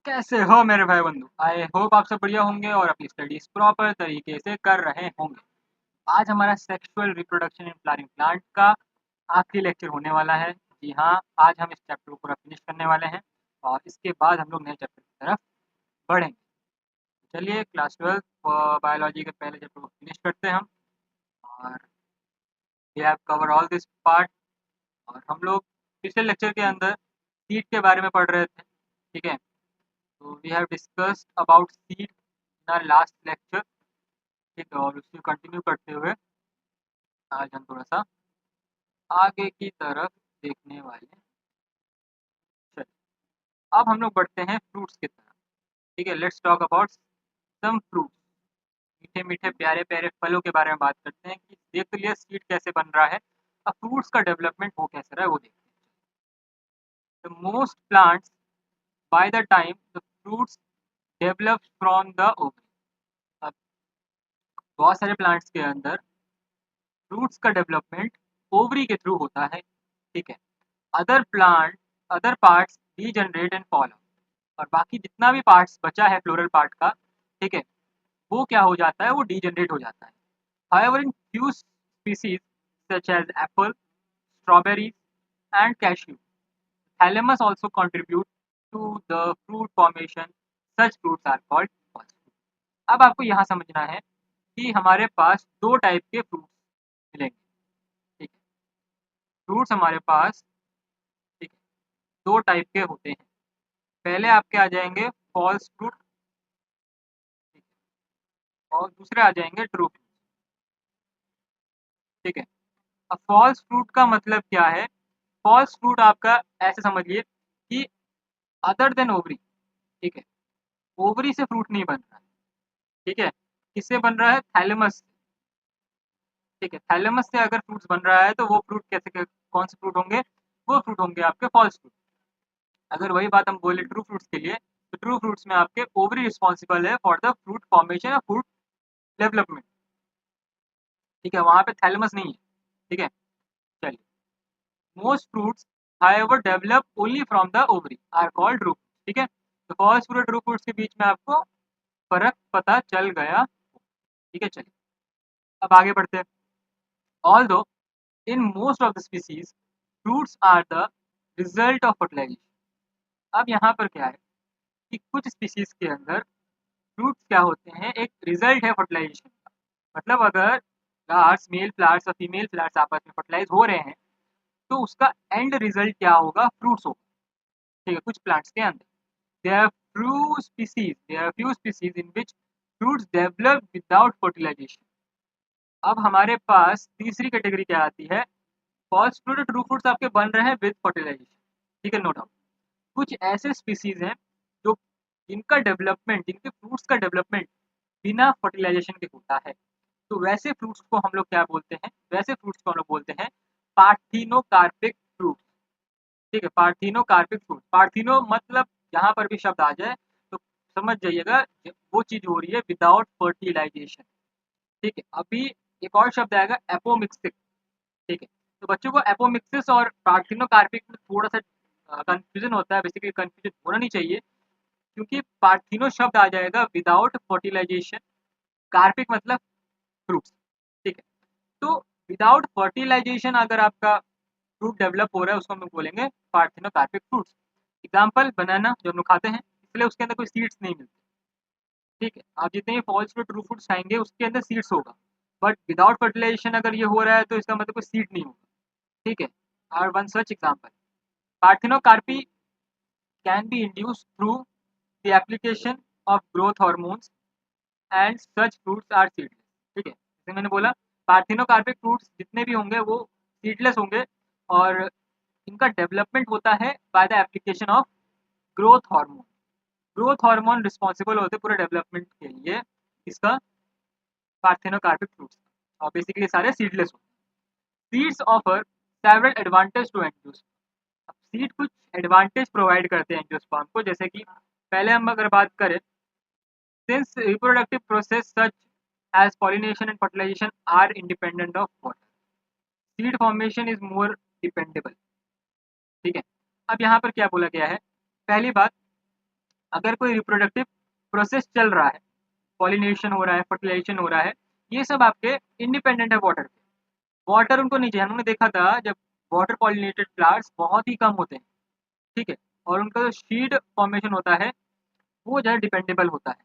कैसे हो मेरे भाई बंधु? आई होप आप सब बढ़िया होंगे और अपनी स्टडीज प्रॉपर तरीके से कर रहे होंगे। आज हमारा sexual reproduction in flowering plant का आखिरी लेक्चर होने वाला है। जी हाँ, आज हम इस चैप्टर को पूरा फिनिश करने वाले हैं और इसके बाद हम लोग नए चैप्टर की तरफ बढ़ेंगे। चलिए क्लास 12 बायोलॉजी के पहले चैप्टर को फिनिश करते हैं हम। और we have cover all this part. और हम लोग पिछले लेक्चर के अंदर सीड के बारे में पढ़ रहे थे, ठीक है। तो we have discussed about seed in our last lecture, ठीक है। और उसको कंटिन्यू करते हुए आज हम थोड़ा सा आगे की तरफ देखने वाले हैं। चलिए, अब हम लोग बढ़ते हैं फ्रूट्स की तरफ, ठीक है। Let's talk about some fruits. मीठे मीठे प्यारे प्यारे फलों के बारे में बात करते हैं कि देख तो लिया सीड कैसे बन रहा है, अब फ्रूट्स का डेवलपमेंट हो कैसे रहा है वो देखते हैं। The most plants by the time the fruits develop from the ovary. अब बहुत सारे प्लांट्स के अंदर फ्रूट्स का डेवलपमेंट ओवरी के थ्रू होता है, ठीक है। Other plant other parts degenerate and fall out. और बाकी जितना भी पार्ट्स बचा है फ्लोरल पार्ट का, ठीक है, वो क्या हो जाता है, वो डीजनरेट हो जाता है। However in few species such as apple, strawberries and cashew, thalamus also contribute to the fruit formation. Such fruits are called first fruit. अब आपको यहाँ समझना है कि हमारे पास दो टाइप के फ्रूट्स मिलेंगे, ठीक है। फ्रूट्स हमारे पास, ठीक है, दो टाइप के होते हैं। पहले आपके आ जाएंगे फॉल्स फ्रूट, ठीक है, और दूसरे आ जाएंगे ट्रू फ्रूट, ठीक है। अब फॉल्स फ्रूट का मतलब क्या है? फॉल्स फ्रूट आपका ऐसे समझिए कि अदर देन ओवरी, ठीक है, ओवरी से फ्रूट नहीं बन रहा है, ठीक है। किससे बन रहा है? थैलेमस से, ठीक है। थैलेमस से अगर फ्रूट्स बन रहा है तो वो फ्रूट कौन से फ्रूट होंगे? वो फ्रूट होंगे आपके फॉल्स फ्रूट। अगर वही बात हम बोले ट्रू फ्रूट्स के लिए, तो ट्रू फ्रूट्स में आपके ओवरी रिस्पॉन्सिबल है फॉर द फ्रूट फॉर्मेशन या फ्रूट डेवलपमेंट, ठीक है। वहां पे थैलेमस नहीं है, ठीक है। चलिए, most fruits however develop only from the ovary are called true fruits, ठीक है। तो फॉल्स फ्रूट और ट्रू फ्रूट्स के बीच में आपको फर्क पता चल गया, ठीक है। चलिए, अब आगे बढ़ते हैं। Although in most of the species fruits are the result of fertilisation. अब यहाँ पर क्या है कि कुछ स्पीसीज के अंदर फ्रूट्स क्या होते हैं, एक रिजल्ट है फर्टिलाइजेशन का। मतलब अगर फ्लावर्स, मेल फ्लावर्स और फीमेल फ्लावर्स आपस में फर्टिलाइज हो रहे हैं तो उसका एंड रिजल्ट क्या होगा? फ्रूट्स होगा, ठीक है। कुछ प्लांट्स के अंदर there are few species in which fruits develop without fertilization। अब हमारे पास तीसरी कैटेगरी क्या आती है? फॉल्स फ्रूट और ट्रू फ्रूट्स आपके बन रहे हैं विद फर्टिलाइजेशन, ठीक है, नो डाउट। कुछ ऐसे स्पीसीज हैं जो जिनका डेवलपमेंट, जिनके फ्रूट्स का डेवलपमेंट बिना फर्टिलाइजेशन के होता है। तो वैसे फ्रूट्स को हम लोग क्या बोलते हैं? वैसे फ्रूट्स को हम लोग बोलते हैं पार्थिनोकार्पिक फ्रूट, ठीक है। पार्थिनोकार्पिक फ्रूट, पार्थिनो मतलब जहां पर भी शब्द आ जाए तो समझ जाइएगा वो चीज हो रही है विदाउट फर्टिलाइजेशन, ठीक है। अभी एक और शब्द आएगा एपोमिक्सिक, ठीक है। तो बच्चों को एपोमिक्सिस और पार्थिनोकार्पिक में थोड़ा सा कंफ्यूजन होता है। बेसिकली कंफ्यूजन होना नहीं चाहिए, क्योंकि पार्थिनो शब्द आ जाएगा विदाउट फर्टिलाइजेशन, कार्पिक मतलब फ्रूट्स, ठीक है। तो विदाउट फर्टिलाइजेशन अगर आपका फ्रूट डेवलप हो रहा है उसको हम लोग बोलेंगे पार्थिनोकार्पिक फ्रूट्स। एग्जाम्पल बनाना जो हम लोग खाते हैं, इसलिए उसके अंदर कोई सीड्स नहीं मिलते, ठीक है। आप जितने भी फॉल्स फ्रूट ट्रू फ्रूट्स खाएंगे उसके अंदर सीड्स होगा, बट विदाउट फर्टिलाइजेशन अगर ये हो रहा है तो इसका मतलब कोई सीड नहीं होगा, ठीक है। और one such example, parthenocarpy can be induced through the application of growth hormones and such fruits are seedless, ठीक है। जैसे मैंने बोला, पार्थिनोकार्पिक फ्रूट्स जितने भी होंगे वो सीडलेस होंगे और इनका डेवलपमेंट होता है by the application of growth hormone. Growth hormone responsible होते हैं पूरे डेवलपमेंट के लिए इसका, पार्थेनोकार्पिक फ्रूट्स, और बेसिकली सारे सीडलेस होते हैं। Seeds offer several advantage to angiosperm. अब सीड कुछ एडवांटेज प्रोवाइड करते हैं एंजियोस्पर्म को, जैसे कि पहले हम अगर बात करें, since reproductive process such as pollination and fertilisation are independent of water, seed formation is more dependable, ठीक है। अब यहाँ पर क्या बोला गया है? पहली बात, अगर कोई रिप्रोडक्टिव प्रोसेस चल रहा है, पॉलिनेशन हो रहा है, फर्टिलाइजेशन हो रहा है, ये सब आपके इंडिपेंडेंट है वाटर के। वाटर उनको नहीं चाहिए। हमने देखा था जब वाटर पॉलिनेटेड प्लांट्स बहुत ही कम होते हैं, ठीक है, और उनका जो सीड फॉर्मेशन होता है वो ज़्यादा डिपेंडेबल होता है,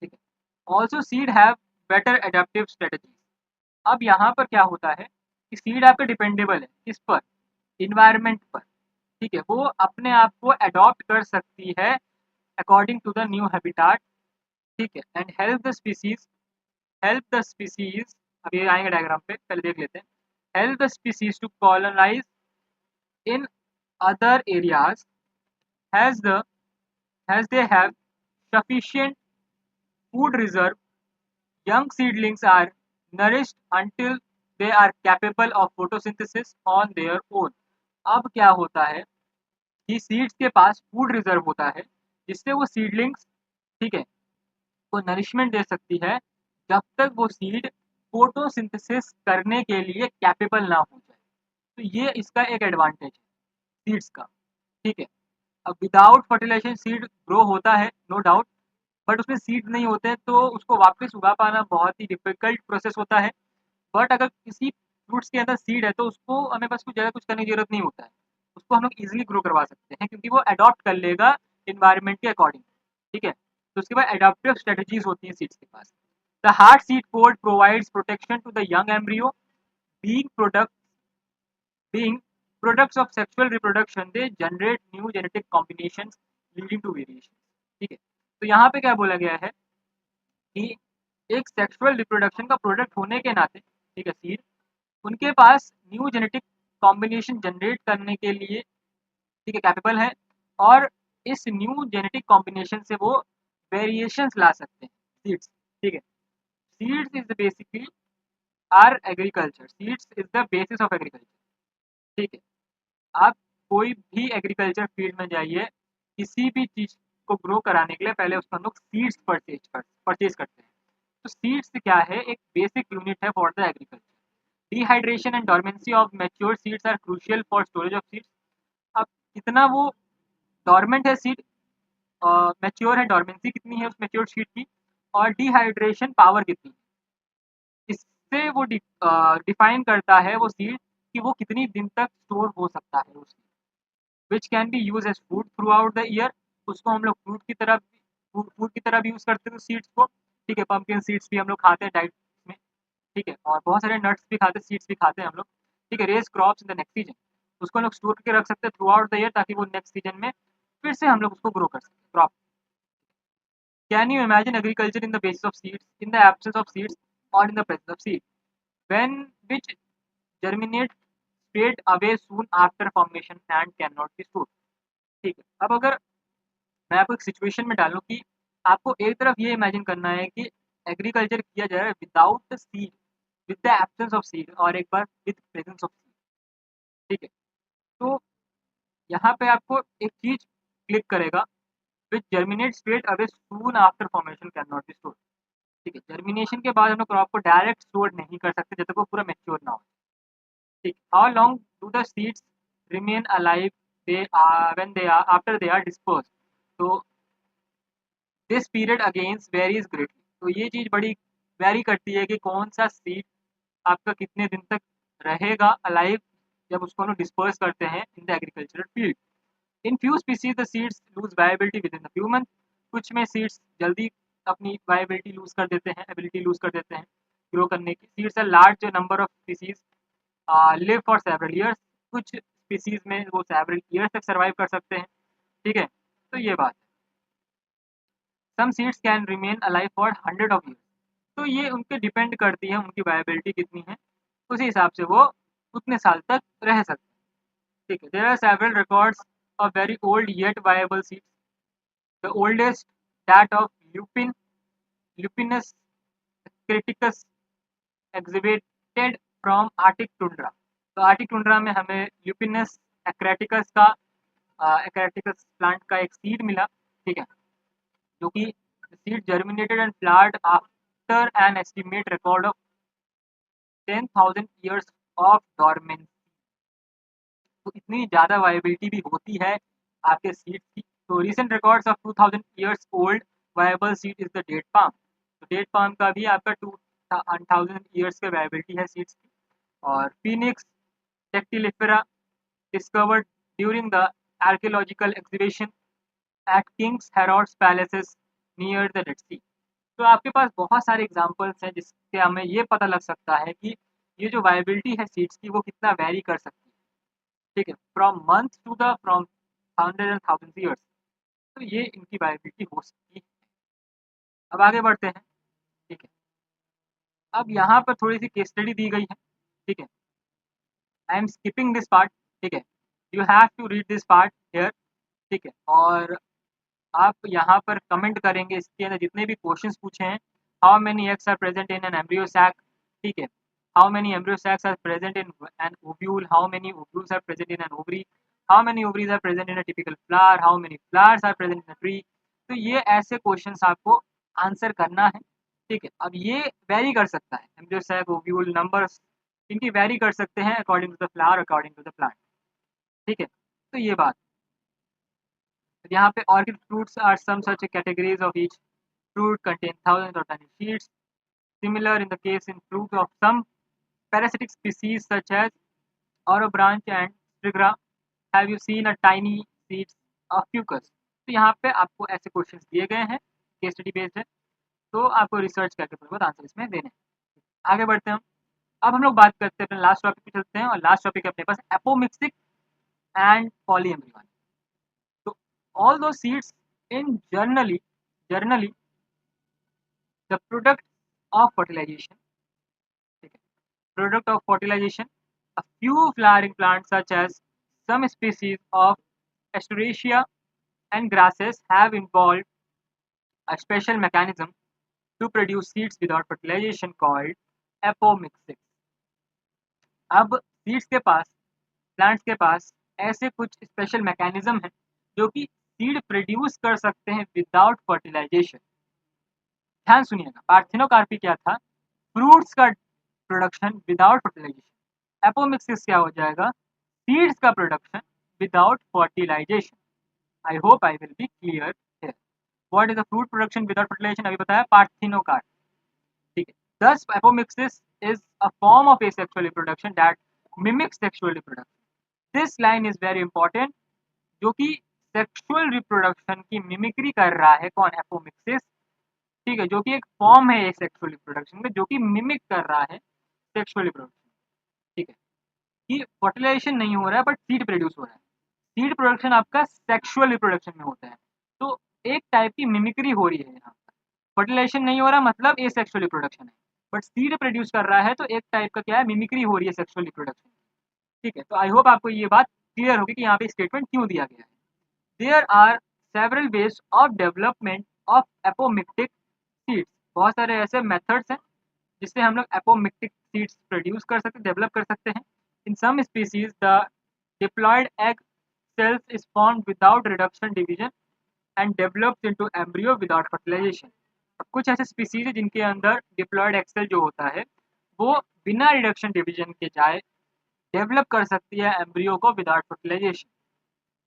ठीक है। Also seed have better adaptive strategies. अब यहाँ पर क्या होता है कि सीड आपका डिपेंडेबल है किस पर, इन्वायरमेंट पर, ठीक है, वो अपने आप को अडॉप्ट कर सकती है according to the new habitat, ठीक है, एंड हेल्प द स्पीसीज। अब ये आएंगे डायग्राम पे, पहले देख लेते हैं। Help the species to colonise in other areas has the as they have sufficient food reserve. Young seedlings are nourished until they are capable of photosynthesis on their own. अब क्या होता है कि सीड्स के पास फूड रिजर्व होता है जिससे वो सीडलिंग्स, ठीक है, को नरिशमेंट दे सकती है जब तक वो सीड फोटोसिंथेसिस करने के लिए कैपेबल ना हो जाए। तो ये इसका एक एडवांटेज है सीड्स का, ठीक है। अब विदाउट फर्टिलाइजेशन सीड ग्रो होता है नो डाउट, बट उसमें सीड नहीं होते तो उसको वापस उगा पाना बहुत ही डिफिकल्ट प्रोसेस होता है। बट अगर किसी फ्रूट्स के अंदर सीड है तो उसको हमें बस कुछ ज़्यादा कुछ करने की जरूरत नहीं होता है, उसको हम लोग इजीली ग्रो करवा सकते हैं क्योंकि वो अडॉप्ट कर लेगा इन्वायरमेंट के अकॉर्डिंग, ठीक है। तो उसके बाद अडॉप्टिव स्ट्रेटजीज होती हैं सीड्स के पास। The hard seed coat provides protection to the young embryo being product being products of sexual reproduction, they generate new genetic combinations leading to variation, ठीक है। तो यहाँ पे क्या बोला गया है कि एक सेक्सुअल रिप्रोडक्शन का प्रोडक्ट होने के नाते, ठीक है, सीड, उनके पास न्यू जेनेटिक कॉम्बिनेशन जनरेट करने के लिए, ठीक है, कैपेबल है, और इस न्यू जेनेटिक कॉम्बिनेशन से वो वेरिएशंस ला सकते हैं सीड्स, ठीक है। Seeds is basically are agriculture, seeds is the basis of agriculture, ठीक है। आप कोई भी एग्रीकल्चर फील्ड में जाइए, किसी भी चीज़ को ग्रो कराने के लिए पहले उसको हम लोग सीड्स परचेज करते हैं। तो सीड्स क्या है, एक बेसिक यूनिट है for the agriculture. Dehydration and dormancy of mature seeds are crucial for storage of seeds. अब कितना वो डॉर्मेंट है सीड, मैच्योर है, डॉर्मेंसी कितनी है उस मैच्योर सीड की, और डिहाइड्रेशन पावर कितनी है, इससे वो डिफाइन करता है वो सीड कि वो कितनी दिन तक स्टोर हो सकता है उस, which can be use as food throughout the year. उसको हम लोग फूड की तरह भी यूज करते हैं सीड्स को, ठीक है। पम्पकिन सीड्स भी हम लोग खाते हैं डाइट में, ठीक है, और बहुत सारे नट्स भी खाते हैं, सीड्स भी खाते हैं हम लोग, ठीक है। Raise crops in the next season, उसको हम लोग स्टोर करके रख सकते हैं थ्रू आउट द ईयर ताकि वो नेक्स्ट सीजन में फिर से हम लोग उसको ग्रो कर सकें crop. Can you imagine agriculture in the basis of seeds, in the absence of seeds और in the presence of seed when which germinate straight away soon after formation and cannot be stored, ठीक है। अब अगर मैं आपको एक situation में डालूँ कि आपको एक तरफ ये इमेजिन करना है कि एग्रीकल्चर किया जा रहा है without seed, with the absence of seed, और एक बार विद प्रेजेंस ऑफ सीड, ठीक है। तो यहाँ पे आपको एक चीज क्लिक करेगा, which germinate straight away soon after formation can not be stored, ठीक है। जर्मिनेशन के बाद हम लोग क्रॉप को डायरेक्ट स्टोर नहीं कर सकते जब तक वो पूरा मेच्योर ना हो, ठीक। How long do the seeds remain alive they are when they are after they are disperse, तो this period against varies greatly. तो ये चीज़ बड़ी वेरी करती है कि कौन सा सीड आपका कितने दिन तक रहेगा अलाइव जब उसको हम डिस्पर्स करते हैं in the agricultural field. In few species the seeds lose viability within the few month, कुछ में सीड्स जल्दी अपनी वायबिलिटी लूज कर देते हैं, एबिलिटी लूज कर देते हैं ग्रो करने की। Seeds are large number of species live for several years, कुछ स्पीसीज में वो सेवरल ईयर्स तक सर्वाइव कर सकते हैं, ठीक है। तो ये बात है। Some seeds can remain alive for hundred of years, तो ये उनके डिपेंड करती है उनकी वायबिलिटी कितनी है, उसी हिसाब से वो उतने साल तक रह सकते हैं, ठीक है। There are several records of very old yet viable seeds, the oldest that of Lupinus arcticus exhibited from Arctic tundra. तो आर्टिक टुंड्रा में हमें ल्यूपिनस एक्रेटिकस का एक्रेटिकस प्लांट का एक सीड मिला, ठीक है, जो कि seed germinated and flowered after an estimate record of 10,000 years of dormancy. तो इतनी ज़्यादा वायबिलिटी भी होती है आपके सीड्स की तो recent records of 2000 years old viable seed is the date palm. तो डेट पाम का भी आपका 2000 ईयर्स का वायबिलिटी है सीड्स की। और Phoenix टेक्टिलिफेरा discovered during the archaeological exhibition at King's Harrod's Palaces near the Dead Sea। तो आपके पास बहुत सारे एग्जांपल्स हैं जिससे हमें ये पता लग सकता है कि ये जो वायबिलिटी है सीड्स की वो कितना वेरी कर सकती है। ठीक है, from month to the from hundred and thousand years. तो ये इनकी वायबिलिटी हो सकती है। अब आगे बढ़ते हैं। ठीक है, अब यहाँ पर थोड़ी सी केस स्टडी दी गई है। ठीक है, I am skipping this part. ठीक है, you have to read this part here. ठीक है, और आप यहाँ पर कमेंट करेंगे इसके अंदर जितने भी क्वेश्चंस पूछे हैं। How many eggs are present in an embryo sac. ठीक है, how many embryo sacs are present in an ovule, how many ovules are present in an ovary, how many ovaries are present in a typical flower, how many flowers are present in a tree. तो ये ऐसे questions आपको answer करना है। ठीक है, अब ये वेरी कर सकता है, एम्ब्रियो सैक, ओव्यूल, नंबर्स इनकी वेरी कर सकते हैं according to the flower, according to the plant. ठीक है, तो ये बात यहाँ पे orchid fruits are some such categories of each fruit contain thousands of tiny seeds. Similar in the case in fruit of some parasitic species such as Orobranch and Striga. Have you seen a tiny seeds of fucus? तो यहाँ पे आपको ऐसे questions दिए गए हैं, case study based है, तो आपको रिसर्च करके थोड़ा बहुत आंसर इसमें देने हैं। आगे बढ़ते हैं हम। अब हम लोग बात करते हैं अपने लास्ट टॉपिक पे चलते हैं, और लास्ट टॉपिक है अपने पास एपोमिक्सिक एंड पॉलीएम्ब्रियोनिक। तो ऑल दो seeds in generally the product of fertilization. Product of fertilization. A few flowering plants such as some species of Asteraceae and grasses have involved a special mechanism to produce seeds without fertilization called apomixis. अब seeds के पास, plants के पास ऐसे कुछ special mechanism है जो कि seed produce कर सकते हैं विदाउट फर्टिलाइजेशन। ध्यान सुनिएगा, पार्थिनोकार्पी क्या था? फ्रूट्स का प्रोडक्शन विदाउट फर्टिलाइजेशन। एपोमिक्सिस क्या हो जाएगा? सीड्स का production without fertilisation. I hope I will be clear here. What is the fruit production without fertilisation? अभी बताया, पार्थिनोकार्प। ठीक है, thus apomixis is a form of asexual reproduction that mimics sexual reproduction। this line is very important, जो कि sexual reproduction की mimicry कर रहा है। कौन? एपोमिक्सिस। ठीक है, जो कि एक फॉर्म है सेक्सुअल रिप्रोडक्शन में, जो कि मिमिक कर रहा है सेक्सुअल रिप्रोडक्शन। ठीक है, कि फर्टिलाइजेशन नहीं हो रहा है बट सीड प्रोड्यूस हो रहा है। सीड प्रोडक्शन आपका सेक्सुअल रिप्रोडक्शन में होता है, तो एक टाइप की मिमिक्री हो रही है यहाँ पर। फर्टिलाइजेशन नहीं हो रहा मतलब ए सेक्सुअल रिप्रोडक्शन है, बट सीड प्रोड्यूस कर रहा है तो एक टाइप का क्या है? मिमिक्री हो रही है सेक्सुअल रिप्रोडक्शन। ठीक है, तो आई होप आपको ये बात क्लियर होगी कि यहाँ पे स्टेटमेंट क्यों दिया गया है। There are several ways of development of apomictic seeds. बहुत सारे ऐसे मेथड्स हैं जिससे हम लोग एपोमिक्टिक सीड्स प्रोड्यूस कर सकते, डेवलप कर सकते हैं। In some species the diploid egg cells is formed without reduction division and develops into embryo without fertilization। अब कुछ ऐसे स्पीसीज है जिनके अंदर डिप्लॉयड एक्स सेल जो होता है वो बिना रिडक्शन डिवीजन के जाए डेवलप कर सकती है एम्ब्रियो को विदाउट फर्टिलाइजेशन।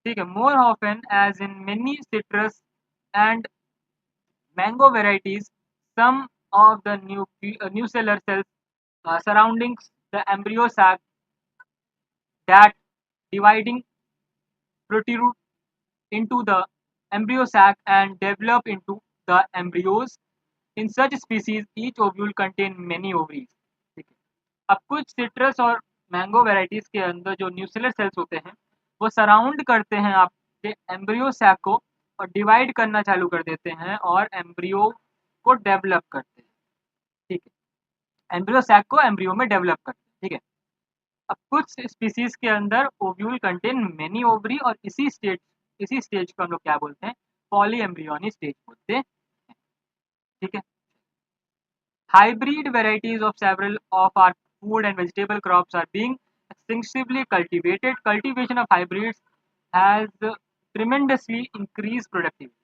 ठीक है, more often as in many citrus and mango varieties, some of the nucellar cells surrounding the embryo sac that dividing protrude into the embryo sac and develop into the embryos। In such species, each ovule contain many ovaries। ठीक है, अब कुछ citrus और mango varieties के अंदर जो nucellar sales होते हैं वो सराउंड करते हैं आपके एम्ब्रियो सैक को और डिवाइड करना चालू कर देते हैं और एम्ब्रियो को डेवलप करते हैं। ठीक है, एम्ब्रियो सैक को एम्ब्रियो में डेवलप करते हैं। ठीक है, अब कुछ स्पीसीज के अंदर ओव्यूल कंटेन मेनी ओवरी, और इसी स्टेज को हम लोग क्या बोलते हैं? पॉली एम्ब्रियोनी स्टेज बोलते हैं। ठीक है, hybrid varieties of several of our food and vegetable crops are being extensively cultivated। Cultivation of hybrids has tremendously increased productivity।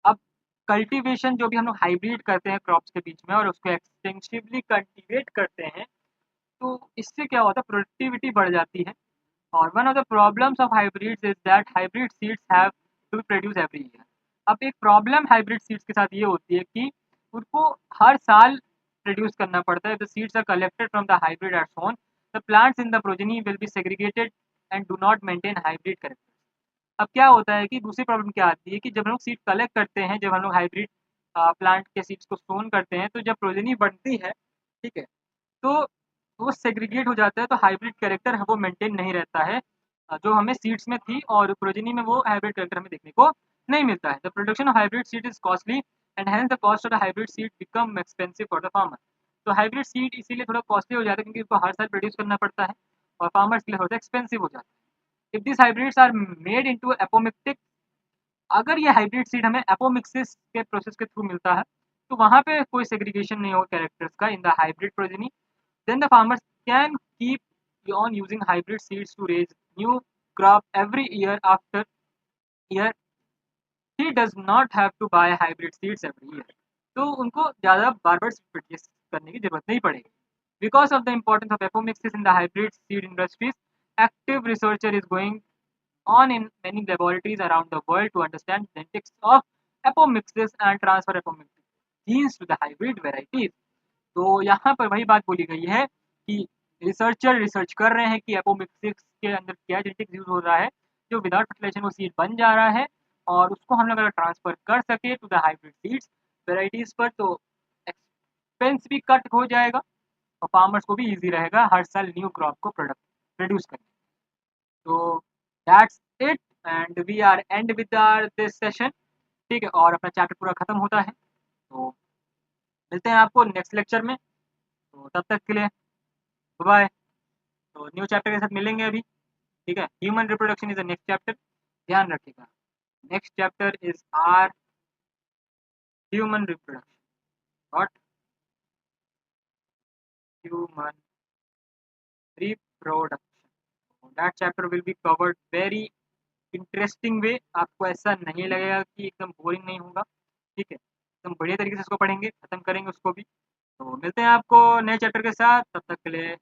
अब कल्टीवेशन जो भी हम लोग हाइब्रिड करते हैं क्रॉप्स के बीच में और उसको एक्सटेंसिवली कल्टीवेट करते हैं, तो इससे क्या होता है? प्रोडक्टिविटी बढ़ जाती है। और one of the problems of hybrids is that hybrid seeds have to be produce every year. अब एक प्रॉब्लम हाइब्रिड सीड्स के साथ ये होती है कि उनको हर साल प्रोड्यूस करना पड़ता है। The seeds are collected from the hybrid are sown, the plants in the progeny will be segregated and do not maintain hybrid character. अब क्या होता है कि दूसरी प्रॉब्लम क्या आती है कि जब हम लोग सीड कलेक्ट करते हैं, जब हम लोग हाइब्रिड प्लांट के सीड्स को सोन करते हैं, तो जब प्रोजेनी बनती है, ठीक है, तो वो सेग्रीगेट हो जाता है, तो हाइब्रिड कैरेक्टर है वो मेंटेन नहीं रहता है जो हमें सीड्स में थी, और प्रोजेनी में वो हाइब्रिड कैरेक्टर हमें देखने को नहीं मिलता है। The production of hybrid seed is costly and hence the cost of the hybrid seed become expensive for the farmer. तो हाइब्रिड सीड इसीलिए थोड़ा कॉस्टली हो जाता है क्योंकि उसको हर साल प्रोड्यूस करना पड़ता है और फार्मर्स के लिए थोड़ा एक्सपेंसिव हो जाता है। If this hybrids are made into apomictic, अगर ये हाइब्रिड सीड हमें एपोमिक्सिस के प्रोसेस के थ्रू मिलता है, तो वहाँ पे कोई सेग्रीगेशन नहीं होगा कैरेक्टर्स का in the hybrid progeny, then the farmers can keep on using hybrid seeds to raise new crop every year after year. He does not have to buy hybrid seeds every year. तो उनको ज़्यादा बार बार purchase करने की जरूरत नहीं पड़ेगी। Because of the importance of apomixis in the hybrid seed industries, active researcher is going on in many laboratories around the world to understand genetics of apomixis and transfer apomixis genes to the hybrid varieties. तो यहाँ पर वही बात बोली गई है कि researcher research कर रहे हैं कि एपोमिक्सिस के अंदर क्या जेनेटिक्स यूज हो रहा है जो विदाउट फर्टिलाइजेशन वो सीड बन जा रहा है, और उसको हम लोग अगर ट्रांसफर कर सके to the hybrid seeds varieties पर, तो एक्सपेंस भी कट हो जाएगा और फार्मर्स को भी इजी रहेगा हर साल न्यू क्रॉप को प्रोडक्ट प्रोड्यूस करने। तो that's it and we are end with this session, ठीक है, और अपना चैप्टर पूरा खत्म होता है। तो मिलते हैं आपको नेक्स्ट लेक्चर में, तो तब तक के लिए बाय। तो न्यू चैप्टर के साथ मिलेंगे अभी, ठीक है। Human reproduction is the next chapter, ध्यान रखिएगा। Next chapter is our human reproduction, not human reproduction. That chapter will be covered very interesting way, आपको ऐसा नहीं लगेगा कि एकदम बोरिंग नहीं होगा, ठीक है, एकदम बढ़िया तरीके से इसको पढ़ेंगे, खत्म करेंगे उसको भी। तो मिलते हैं आपको नए चैप्टर के साथ, तब तक के लिए